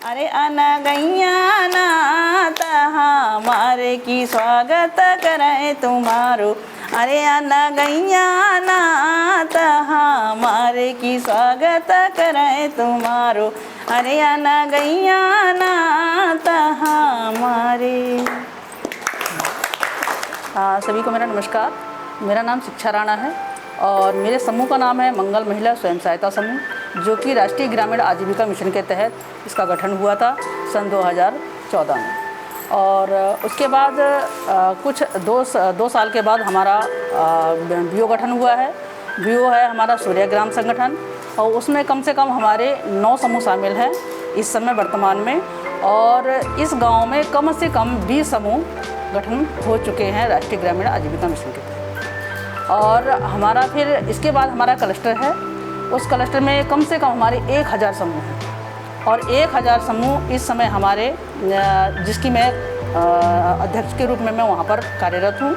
अरे आना गैया नात हमारे की स्वागत करे तुम्हारो। अरे आना गैया नात हमारे की स्वागत करे तुम्हारो। अरे आना गैया नात हमारे। सभी को मेरा नमस्कार। मेरा नाम शिक्षा राणा है और मेरे समूह का नाम है मंगल महिला स्वयं सहायता समूह, जो कि राष्ट्रीय ग्रामीण आजीविका मिशन के तहत इसका गठन हुआ था सन 2014 में। और उसके बाद कुछ दो साल के बाद हमारा बीओ गठन हुआ है। बीओ है हमारा सूर्य ग्राम संगठन और उसमें कम से कम हमारे 9 समूह शामिल हैं इस समय वर्तमान में। और इस गांव में कम से कम 20 समूह गठन हो चुके हैं राष्ट्रीय ग्रामीण आजीविका मिशन के तहत। और हमारा फिर इसके बाद हमारा क्लस्टर है, उस क्लस्टर में कम से कम हमारे 1000 समूह हैं। और 1000 समूह इस समय हमारे, जिसकी मैं अध्यक्ष के रूप में मैं वहाँ पर कार्यरत हूँ।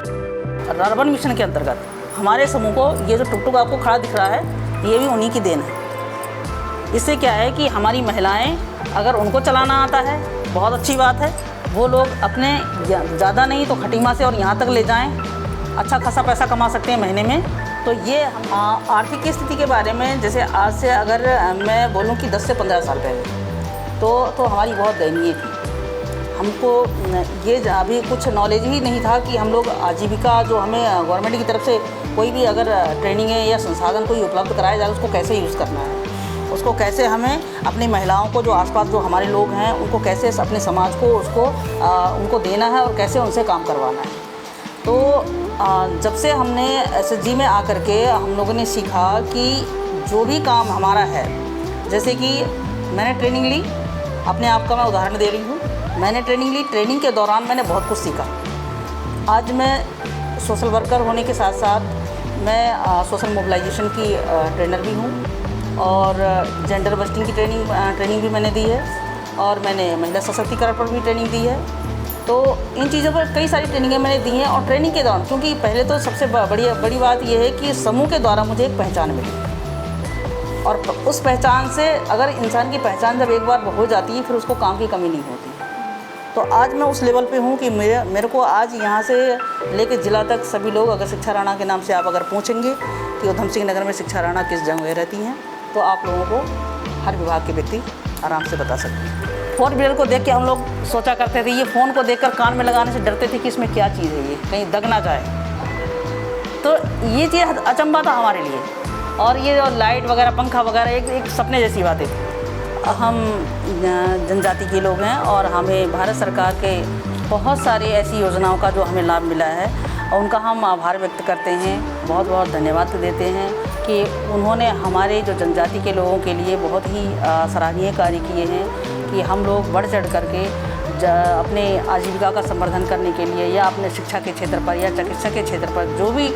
अर्बन मिशन के अंतर्गत हमारे समूह को, ये जो टुकटुक आपको खड़ा दिख रहा है, ये भी उन्हीं की देन है। इससे क्या है कि हमारी महिलाएं, अगर उनको चलाना आता है बहुत अच्छी बात है, वो लोग अपने ज़्यादा नहीं तो खटीमा से और यहाँ तक ले जाएं, अच्छा खासा पैसा कमा सकते हैं महीने में। तो ये आर्थिक स्थिति के बारे में, जैसे आज से अगर मैं बोलूँ कि 10 से 15 साल पहले तो हमारी बहुत दयनीय थी। हमको ये अभी कुछ नॉलेज ही नहीं था कि हम लोग आजीविका, जो हमें गवर्नमेंट की तरफ से कोई भी अगर ट्रेनिंग है या संसाधन कोई उपलब्ध कराया जाए, उसको कैसे यूज़ करना है, उसको कैसे हमें अपनी महिलाओं को, जो आसपास जो हमारे लोग हैं, उनको कैसे अपने समाज को उसको उनको देना है और कैसे उनसे काम करवाना है। तो जब से हमने एसएचजी में आकर के हम लोगों ने सीखा कि जो भी काम हमारा है, जैसे कि मैंने ट्रेनिंग ली, अपने आप का मैं उदाहरण दे रही हूँ। मैंने ट्रेनिंग ली, ट्रेनिंग के दौरान मैंने बहुत कुछ सीखा। आज मैं सोशल वर्कर होने के साथ साथ मैं सोशल मोबिलाइजेशन की ट्रेनर भी हूँ और जेंडर बस्टिंग की ट्रेनिंग भी मैंने दी है और मैंने महिला सशक्तिकरण पर भी ट्रेनिंग दी है। तो इन चीज़ों पर कई सारी ट्रेनिंगें मैंने दी हैं। और ट्रेनिंग के दौरान, क्योंकि पहले तो सबसे बड़ी बात यह है कि समूह के द्वारा मुझे एक पहचान मिली, और उस पहचान से, अगर इंसान की पहचान जब एक बार हो जाती है, फिर उसको काम की कमी नहीं होती। तो आज मैं उस लेवल पे हूँ कि मेरे को आज यहाँ से लेके ज़िला तक सभी लोग, अगर शिक्षा राणा के नाम से आप अगर पूछेंगे कि उधम सिंह नगर में शिक्षा राणा किस जगह रहती हैं, तो आप लोगों को हर विभाग के व्यक्ति आराम से बता सकते हैं। 4 व्हीलर को देख के हम लोग सोचा करते थे, ये फ़ोन को देखकर कान में लगाने से डरते थे कि इसमें क्या चीज़ है, ये कहीं दग ना जाए। तो ये चीज़ अचंभा था हमारे लिए। और ये जो लाइट वगैरह, पंखा वगैरह, एक सपने जैसी बातें थी। हम जनजाति के लोग हैं और हमें भारत सरकार के बहुत सारी ऐसी योजनाओं का जो हमें लाभ मिला है, और उनका हम आभार व्यक्त करते हैं, बहुत बहुत धन्यवाद देते हैं कि उन्होंने हमारे जो जनजाति के लोगों के लिए बहुत ही सराहनीय कार्य किए हैं कि हम लोग बढ़ चढ़ करके अपने आजीविका का संवर्धन करने के लिए, या अपने शिक्षा के क्षेत्र पर या चिकित्सा के क्षेत्र पर जो भी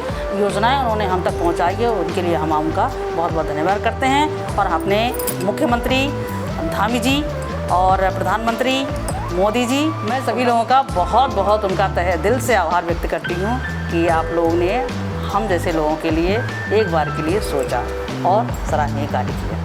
योजनाएं उन्होंने हम तक पहुंचाई है, उनके लिए हम उनका बहुत बहुत धन्यवाद करते हैं। और अपने मुख्यमंत्री धामी जी और प्रधानमंत्री मोदी जी, मैं सभी लोगों का बहुत बहुत उनका तहे दिल से आभार व्यक्त करती हूँ कि आप लोगों ने हम जैसे लोगों के लिए एक बार के लिए सोचा और सराहनीय कार्य किया।